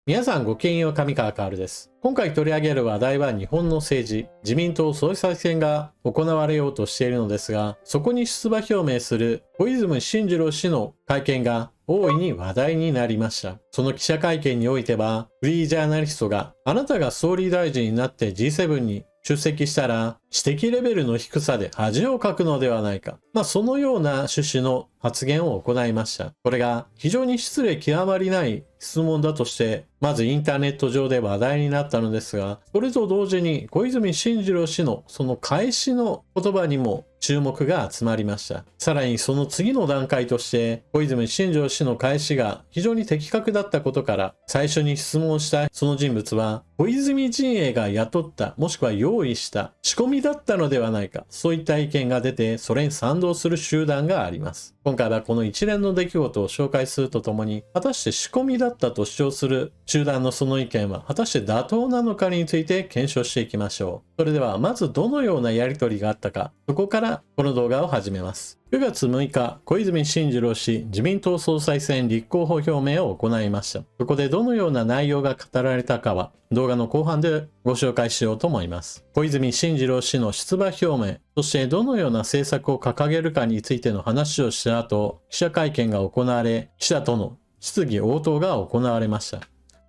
皆さんごきげんよう、上川薫です。今回取り上げる話題は日本の政治、自民党総裁選が行われようとしているのですが、そこに出馬表明する小泉進次郎氏の会見が大いに話題になりました。その記者会見においては、フリージャーナリストがあなたが総理大臣になって G7 に出席したら知的レベルの低さで恥をかくのではないか。そのような趣旨の発言を行いました。これが非常に失礼極まりない質問だとして、まずインターネット上で話題になったのですが、それと同時に小泉進次郎氏のその返しの言葉にも注目が集まりました。さらにその次の段階として、小泉進次郎氏の返しが非常に的確だったことから、最初に質問したその人物は、小泉陣営が雇った、もしくは用意した仕込みだったのではないか、そういった意見が出て、それに賛同する集団があります。今回はこの一連の出来事を紹介するとともに、果たして仕込みだったと主張する集団のその意見は果たして妥当なのかについて検証していきましょう。それではまずどのようなやり取りがあったか、そこからこの動画を始めます。9月6日、小泉進次郎氏、自民党総裁選立候補表明を行いました。そこでどのような内容が語られたかは、動画の後半でご紹介しようと思います。小泉進次郎氏の出馬表明、そしてどのような政策を掲げるかについての話をした後、記者会見が行われ、記者との質疑応答が行われました。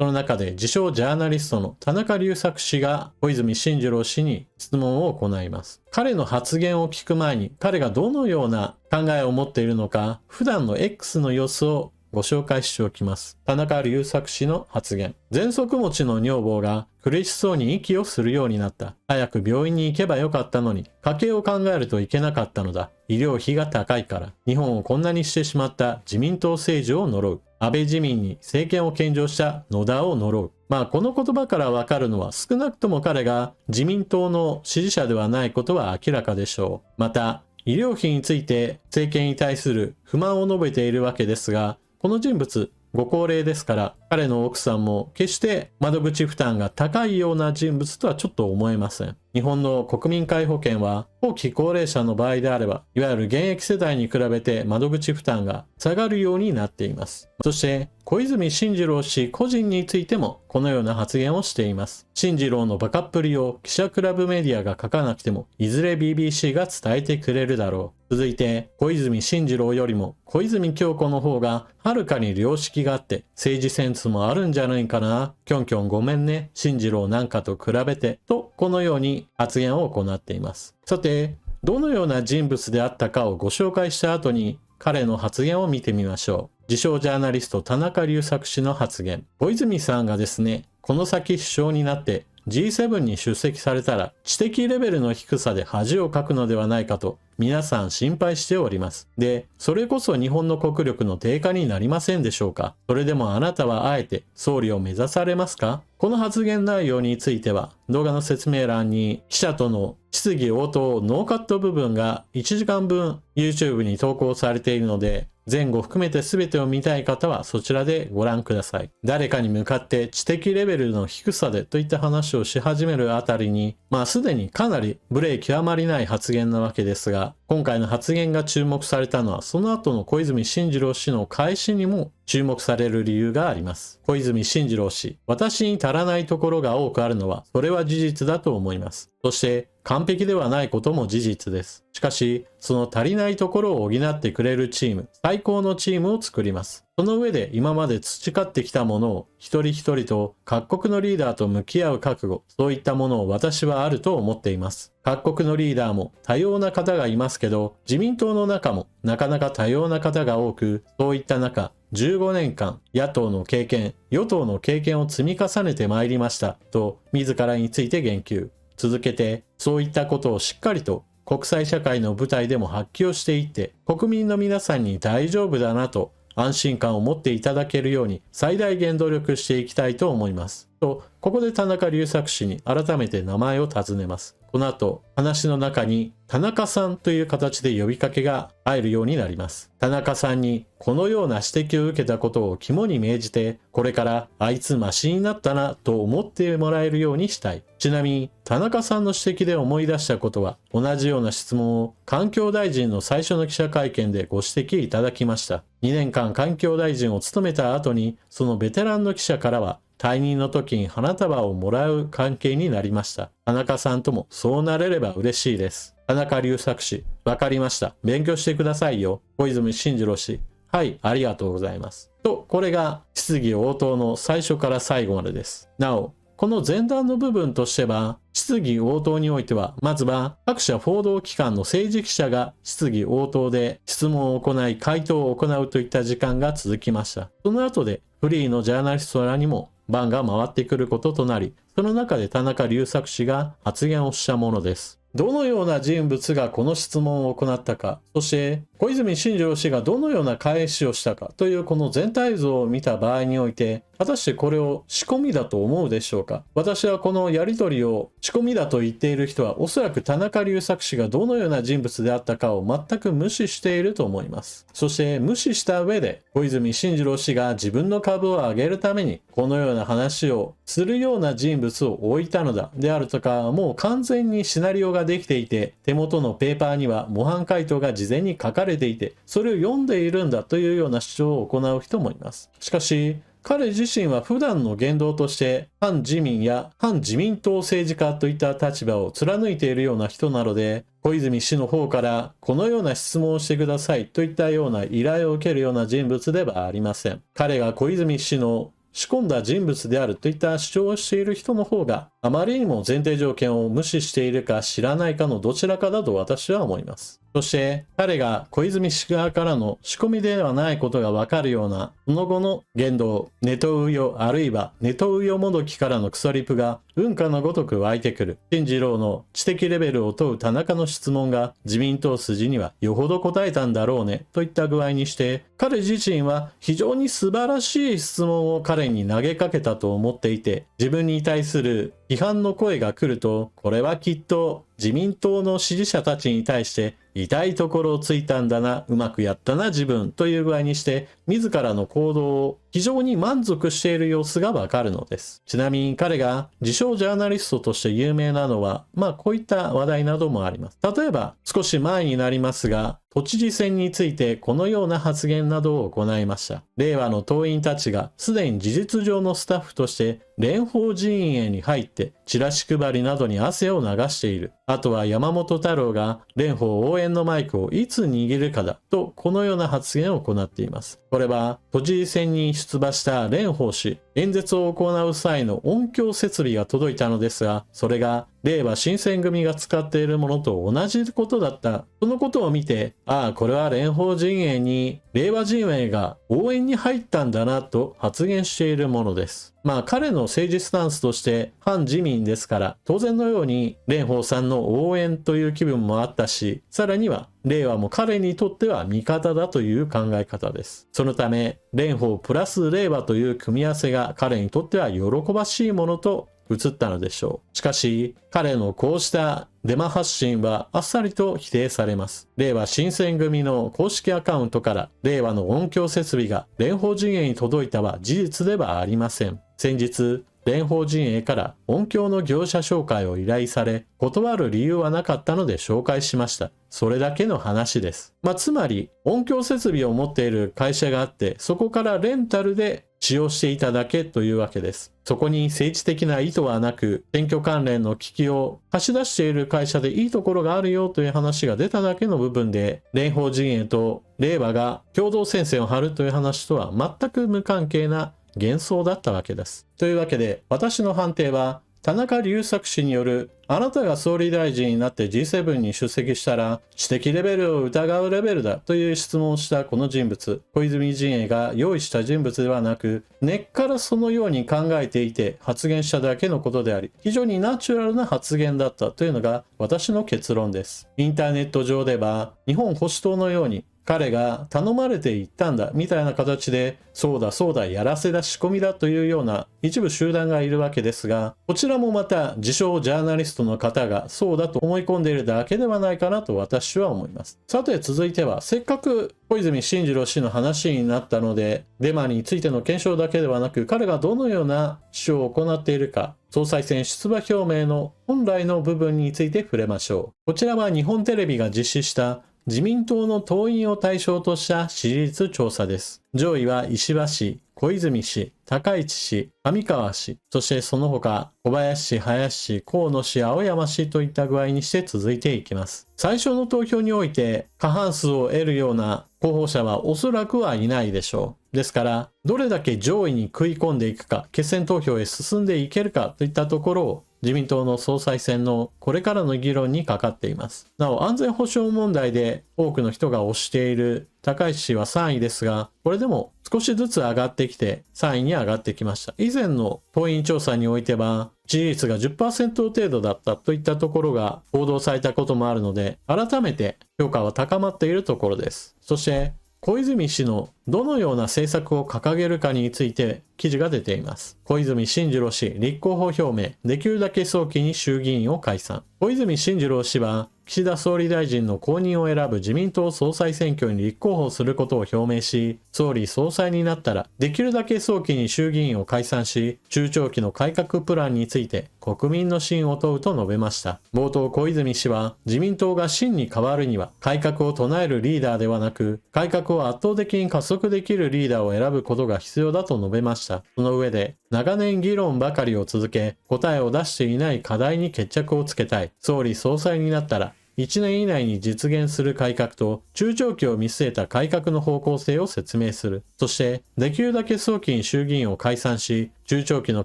その中で自称ジャーナリストの田中隆作氏が小泉進次郎氏に質問を行います。彼の発言を聞く前に彼がどのような考えを持っているのか、普段の X の様子をご紹介しておきます。田中隆作氏の発言。喘息持ちの女房が苦しそうに息をするようになった。早く病院に行けばよかったのに、家計を考えるといけなかったのだ。医療費が高いから。日本をこんなにしてしまった自民党政治を呪う。安倍自民に政権を献上した野田を呪う。この言葉からわかるのは少なくとも彼が自民党の支持者ではないことは明らかでしょう。また、医療費について政権に対する不満を述べているわけですが、この人物、ご高齢ですから、彼の奥さんも決して窓口負担が高いような人物とはちょっと思えません。日本の国民皆保険は、後期高齢者の場合であれば、いわゆる現役世代に比べて窓口負担が下がるようになっています。そして、小泉進次郎氏個人についてもこのような発言をしています。進次郎のバカっぷりを記者クラブメディアが書かなくても、いずれ BBC が伝えてくれるだろう。続いて、小泉進次郎よりも小泉京子の方がはるかに良識があって政治センスもあるんじゃないかな。きょんきょんごめんね。進次郎なんかと比べて。と、このように発言を行っています。さて、どのような人物であったかをご紹介した後に彼の発言を見てみましょう。自称ジャーナリスト田中隆作氏の発言。小泉さんがですね、この先首相になってG7 に出席されたら知的レベルの低さで恥をかくのではないかと皆さん心配しております。で、それこそ日本の国力の低下になりませんでしょうか。それでもあなたはあえて総理を目指されますか。この発言内容については動画の説明欄に記者との質疑応答ノーカット部分が1時間分 YouTube に投稿されているので、前後含めて全てを見たい方はそちらでご覧ください。誰かに向かって知的レベルの低さでといった話をし始めるあたりに、すでにかなり無礼極まりない発言なわけですが、今回の発言が注目されたのはその後の小泉進次郎氏の返しにも注目される理由があります。小泉進次郎氏、私に足らないところが多くあるのはそれは事実だと思います。そして完璧ではないことも事実です。しかし、その足りないところを補ってくれるチーム、最高のチームを作ります。その上で今まで培ってきたものを一人一人と各国のリーダーと向き合う覚悟、そういったものを私はあると思っています。各国のリーダーも多様な方がいますけど、自民党の中もなかなか多様な方が多く、そういった中、15年間野党の経験、与党の経験を積み重ねてまいりましたと自らについて言及。続けて、そういったことをしっかりと国際社会の舞台でも発揮をしていって、国民の皆さんに大丈夫だなと安心感を持っていただけるように最大限努力していきたいと思います。と、ここで田中隆作氏に改めて名前を尋ねます。この後、話の中に田中さんという形で呼びかけが入るようになります。田中さんにこのような指摘を受けたことを肝に銘じて、これからあいつマシになったなと思ってもらえるようにしたい。ちなみに田中さんの指摘で思い出したことは、同じような質問を環境大臣の最初の記者会見でご指摘いただきました。2年間環境大臣を務めた後に、そのベテランの記者からは退任の時に花束をもらう関係になりました。田中さんともそうなれれば嬉しいです。田中隆作氏、わかりました。勉強してくださいよ。小泉進次郎氏、はい、ありがとうございます。と、これが質疑応答の最初から最後までです。なお、この前段の部分としては、質疑応答においては、まずは各社報道機関の政治記者が質疑応答で質問を行い、回答を行うといった時間が続きました。その後で、フリーのジャーナリストらにも番が回ってくることとなり、その中で田中隆作氏が発言をしたものです。どのような人物がこの質問を行ったか、そして小泉進次郎氏がどのような返しをしたかというこの全体像を見た場合において、果たしてこれを仕込みだと思うでしょうか。私はこのやり取りを仕込みだと言っている人は、おそらく田中隆作氏がどのような人物であったかを全く無視していると思います。そして無視した上で、小泉進次郎氏が自分の株を上げるためにこのような話をするような人物を置いたのだであるとか、もう完全にシナリオができていて、手元のペーパーには模範回答が事前に書かれていて、それを読んでいるんだというような主張を行う人もいます。しかし、彼自身は普段の言動として反自民や反自民党政治家といった立場を貫いているような人なので、小泉氏の方からこのような質問をしてくださいといったような依頼を受けるような人物ではありません。彼が小泉氏の仕込んだ人物であるといった主張をしている人の方があまりにも前提条件を無視しているか知らないかのどちらかだと私は思います。そして彼が小泉氏側からの仕込みではないことがわかるようなその後の言動、ネトウヨあるいはネトウヨもどきからのクソリプが雲下のごとく湧いてくる。進次郎の知的レベルを問う田中の質問が自民党筋にはよほど答えたんだろうねといった具合にして、彼自身は非常に素晴らしい質問を彼に投げかけたと思っていて、自分に対する批判の声が来ると、これはきっと自民党の支持者たちに対して痛いところをついたんだな、うまくやったな自分という具合にして自らの行動を非常に満足している様子がわかるのです。ちなみに彼が自称ジャーナリストとして有名なのは、こういった話題などもあります。例えば少し前になりますが、都知事選についてこのような発言などを行いました。令和の党員たちがすでに事実上のスタッフとして蓮舫陣営に入ってチラシ配りなどに汗を流している。あとは山本太郎が蓮舫応援のマイクをいつ握るかだとこのような発言を行っています。これは都知事選に出馬した蓮舫氏、演説を行う際の音響設備が届いたのですが、それが令和新選組が使っているものと同じことだった。そのことを見て、これは蓮舫陣営に令和陣営が応援に入ったんだなと発言しているものです。彼の政治スタンスとして反自民ですから、当然のように蓮舫さんの応援という気分もあったし、さらには令和も彼にとっては味方だという考え方です。そのため蓮舫プラス令和という組み合わせが彼にとっては喜ばしいものと映ったのでしょう。しかし彼のこうしたデマ発信はあっさりと否定されます。令和新選組の公式アカウントから令和の音響設備が蓮舫陣営に届いたは事実ではありません。先日蓮舫陣営から音響の業者紹介を依頼され、断る理由はなかったので紹介しました。それだけの話です。つまり音響設備を持っている会社があって、そこからレンタルで使用していただけというわけです。そこに政治的な意図はなく、選挙関連の機器を貸し出している会社でいいところがあるよという話が出ただけの部分で、蓮舫陣営と令和が共同戦線を張るという話とは全く無関係な幻想だったわけです。というわけで、私の判定は、田中隆作氏による、あなたが総理大臣になって G7 に出席したら知的レベルを疑うレベルだという質問をしたこの人物、小泉陣営が用意した人物ではなく、根っからそのように考えていて発言しただけのことであり、非常にナチュラルな発言だったというのが私の結論です。インターネット上では日本保守党のように彼が頼まれていったんだみたいな形で、そうだそうだやらせだ仕込みだというような一部集団がいるわけですが、こちらもまた自称ジャーナリストの方がそうだと思い込んでいるだけではないかなと私は思います。さて続いては、せっかく小泉進次郎氏の話になったので、デマについての検証だけではなく、彼がどのような主張を行っているか、総裁選出馬表明の本来の部分について触れましょう。こちらは日本テレビが実施した自民党の党員を対象とした支持率調査です。上位は石破氏、小泉氏、高市氏、上川氏、そしてその他、小林氏、林氏、河野氏、青山氏といった具合にして続いていきます。最初の投票において過半数を得るような候補者はおそらくはいないでしょう。ですから、どれだけ上位に食い込んでいくか、決選投票へ進んでいけるかといったところを、自民党の総裁選のこれからの議論にかかっています。なお、安全保障問題で多くの人が推している高市氏は3位ですが、これでも少しずつ上がってきて3位に上がってきました。以前の党員調査においては、支持率が 10% 程度だったといったところが報道されたこともあるので、改めて評価は高まっているところです。そして、小泉氏のどのような政策を掲げるかについて記事が出ています。小泉進次郎氏、立候補表明、できるだけ早期に衆議院を解散。小泉進次郎氏は、岸田総理大臣の後任を選ぶ自民党総裁選挙に立候補することを表明し、総理総裁になったら、できるだけ早期に衆議院を解散し、中長期の改革プランについて国民の信を問うと述べました。冒頭、小泉氏は、自民党が真に変わるには、改革を唱えるリーダーではなく、改革を圧倒的に加速できるリーダーを選ぶことが必要だと述べました。その上で、長年議論ばかりを続け、答えを出していない課題に決着をつけたい。総理総裁になったら、1年以内に実現する改革と中長期を見据えた改革の方向性を説明する。そして、できるだけ早期に衆議院を解散し、中長期の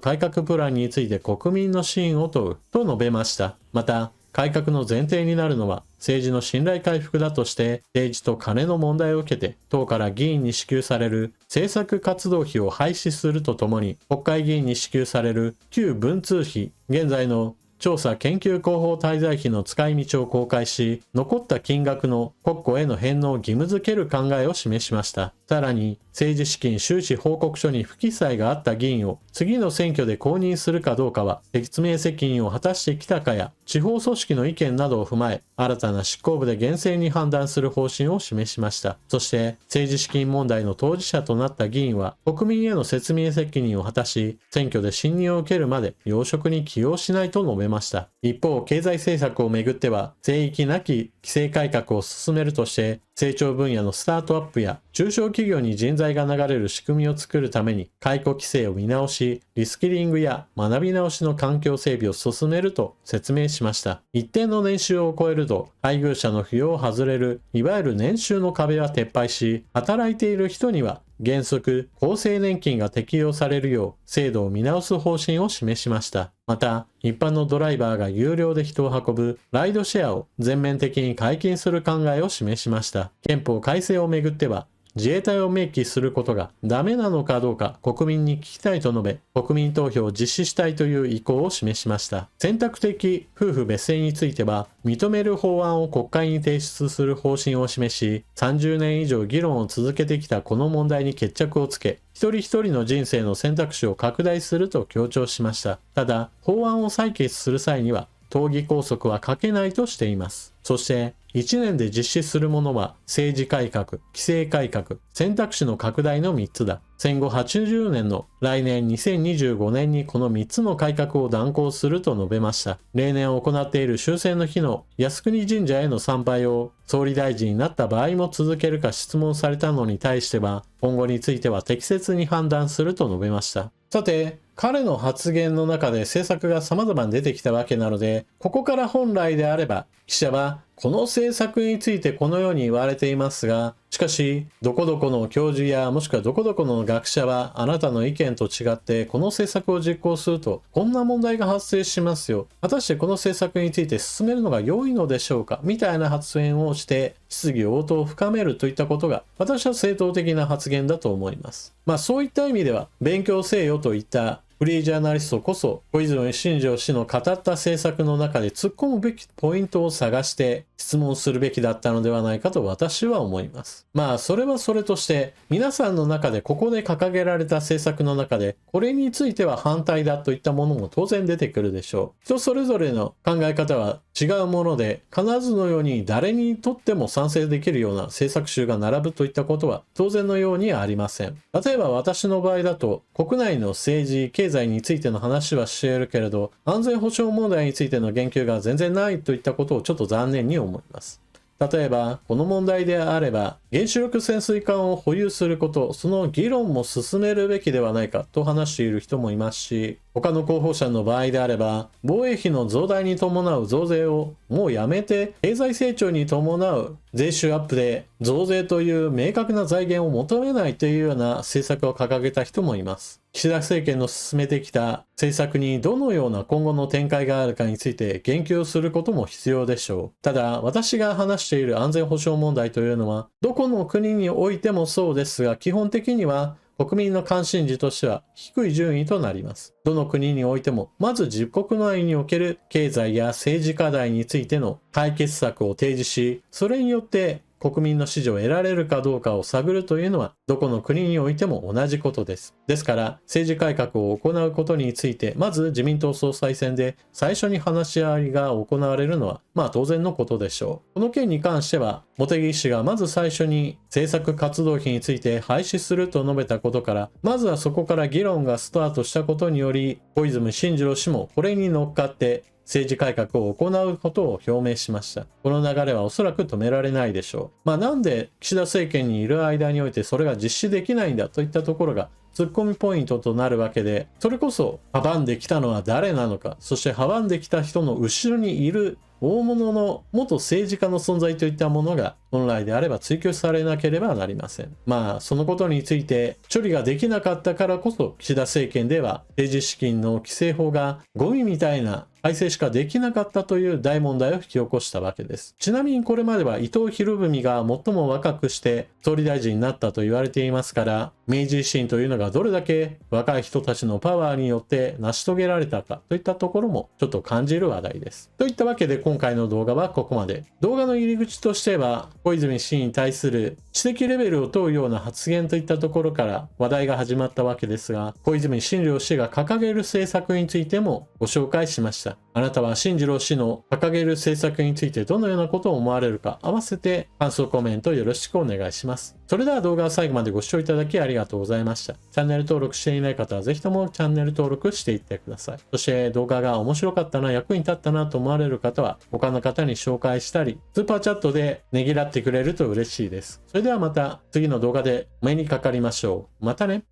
改革プランについて国民の信を問うと述べました。また、改革の前提になるのは政治の信頼回復だとして政治と金の問題を受けて党から議員に支給される政策活動費を廃止するとともに国会議員に支給される旧文通費、現在の調査研究広報滞在費の使い道を公開し、残った金額の国庫への返納を義務付ける考えを示しました。さらに、政治資金収支報告書に不記載があった議員を次の選挙で公認するかどうかは、説明責任を果たしてきたかや、地方組織の意見などを踏まえ、新たな執行部で厳正に判断する方針を示しました。そして、政治資金問題の当事者となった議員は、国民への説明責任を果たし、選挙で信任を受けるまで要職に起用しないと述べました。一方、経済政策をめぐっては、聖域なき規制改革を進めるとして、成長分野のスタートアップや中小企業に人材が流れる仕組みを作るために解雇規制を見直し、リスキリングや学び直しの環境整備を進めると説明しました。一定の年収を超えると配偶者の扶養を外れるいわゆる年収の壁は撤廃し、働いている人には原則厚生年金が適用されるよう制度を見直す方針を示しました。また、一般のドライバーが有料で人を運ぶライドシェアを全面的に解禁する考えを示しました。憲法改正をめぐっては、自衛隊を明記することがダメなのかどうか国民に聞きたいと述べ、国民投票を実施したいという意向を示しました。選択的夫婦別姓については、認める法案を国会に提出する方針を示し、30年以上議論を続けてきたこの問題に決着をつけ、一人一人の人生の選択肢を拡大すると強調しました。ただ、法案を採決する際には、党議拘束はかけないとしています。そして、1年で実施するものは政治改革、規制改革、選択肢の拡大の3つだ。戦後80年の来年2025年にこの3つの改革を断行すると述べました。例年行っている終戦の日の靖国神社への参拝を総理大臣になった場合も続けるか質問されたのに対しては、今後については適切に判断すると述べました。さて、彼の発言の中で政策が様々に出てきたわけなので、ここから本来であれば、記者はこの政策についてこのように言われていますが、しかし、どこどこの教授やもしくはどこどこの学者はあなたの意見と違ってこの政策を実行するとこんな問題が発生しますよ。果たしてこの政策について進めるのが良いのでしょうかみたいな発言をして質疑応答を深めるといったことが私は正当的な発言だと思います。そういった意味では勉強せよといったフリージャーナリストこそ小泉進次郎氏の語った政策の中で突っ込むべきポイントを探して質問するべきだったのではないかと私は思います。それはそれとして皆さんの中でここで掲げられた政策の中でこれについては反対だといったものも当然出てくるでしょう。人それぞれの考え方は違うもので必ずのように誰にとっても賛成できるような政策集が並ぶといったことは当然のようにはありません。例えば私の場合だと国内の政治、経済についての話はしているけれど安全保障問題についての言及が全然ないといったことをちょっと残念に思います。例えば、この問題であれば、原子力潜水艦を保有すること、その議論も進めるべきではないかと話している人もいますし、他の候補者の場合であれば、防衛費の増大に伴う増税をもうやめて、経済成長に伴う税収アップで増税という明確な財源を求めないというような政策を掲げた人もいます。岸田政権の進めてきた政策にどのような今後の展開があるかについて言及することも必要でしょう。ただ、私が話している安全保障問題というのは、どこの国においてもそうですが、基本的には国民の関心事としては低い順位となります。どの国においても、まず自国内における経済や政治課題についての解決策を提示し、それによって国民の支持を得られるかどうかを探るというのは、どこの国においても同じことです。ですから、政治改革を行うことについて、まず自民党総裁選で最初に話し合いが行われるのは、当然のことでしょう。この件に関しては、茂木氏がまず最初に政策活動費について廃止すると述べたことから、まずはそこから議論がスタートしたことにより、小泉進次郎氏もこれに乗っかって、政治改革を行うことを表明しました。この流れはおそらく止められないでしょう。なんで岸田政権にいる間においてそれが実施できないんだといったところがツッコミポイントとなるわけで、それこそ阻んできたのは誰なのか、そして阻んできた人の後ろにいる大物の元政治家の存在といったものが本来であれば追及されなければなりません。そのことについて処理ができなかったからこそ、岸田政権では政治資金の規正法がゴミみたいな改正しかできなかったという大問題を引き起こしたわけです。ちなみにこれまでは伊藤博文が最も若くして総理大臣になったと言われていますから、明治維新というのがどれだけ若い人たちのパワーによって成し遂げられたかといったところもちょっと感じる話題です。といったわけで今回の動画はここまで。動画の入り口としては、小泉氏に対する知的レベルを問うような発言といったところから話題が始まったわけですが、小泉進次郎氏が掲げる政策についてもご紹介しました。あなたは進次郎氏の掲げる政策についてどのようなことを思われるか、合わせて感想コメントよろしくお願いします。それでは動画を最後までご視聴いただきありがとうございました。チャンネル登録していない方はぜひともチャンネル登録していってください。そして動画が面白かったな、役に立ったなと思われる方は他の方に紹介したり、スーパーチャットでねぎらってくれると嬉しいです。それではまた次の動画でお目にかかりましょう。またね。